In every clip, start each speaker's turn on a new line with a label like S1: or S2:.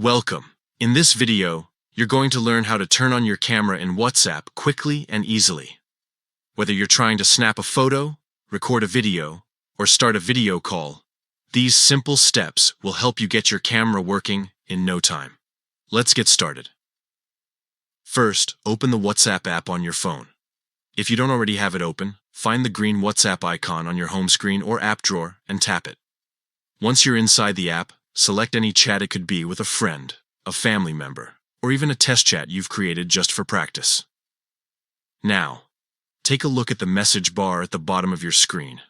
S1: Welcome. In this video, you're going to learn how to turn on your camera in WhatsApp quickly and easily. Whether you're trying to snap a photo, record a video, or start a video call, these simple steps will help you get your camera working in no time. Let's get started. First, open the WhatsApp app on your phone. If you don't already have it open, find the green WhatsApp icon on your home screen or app drawer and tap it. Once you're inside the app, select any chat it could be with a friend, a family member, or even a test chat you've created just for practice. Now, take a look at the message bar at the bottom of your screen.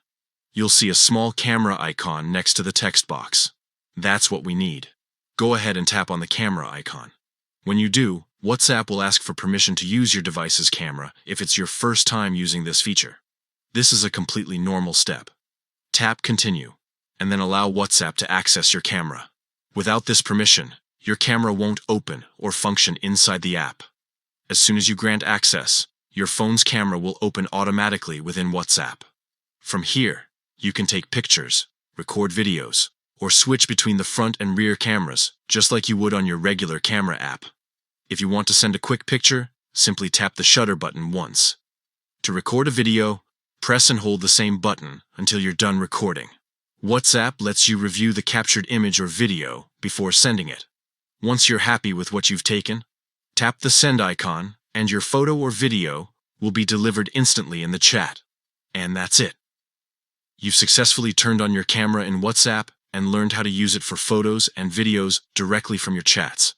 S1: You'll see a small camera icon next to the text box. That's what we need. Go ahead and tap on the camera icon. When you do, WhatsApp will ask for permission to use your device's camera if it's your first time using this feature. This is a completely normal step. Tap Continue, and then allow WhatsApp to access your camera. Without this permission, your camera won't open or function inside the app. As soon as you grant access, your phone's camera will open automatically within WhatsApp. From here, you can take pictures, record videos, or switch between the front and rear cameras, just like you would on your regular camera app. If you want to send a quick picture, simply tap the shutter button once. To record a video, press and hold the same button until you're done recording. WhatsApp lets you review the captured image or video before sending it. Once you're happy with what you've taken, tap the send icon and your photo or video will be delivered instantly in the chat. And that's it. You've successfully turned on your camera in WhatsApp and learned how to use it for photos and videos directly from your chats.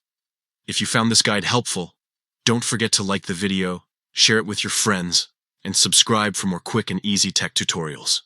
S1: If you found this guide helpful, don't forget to like the video, share it with your friends, and subscribe for more quick and easy tech tutorials.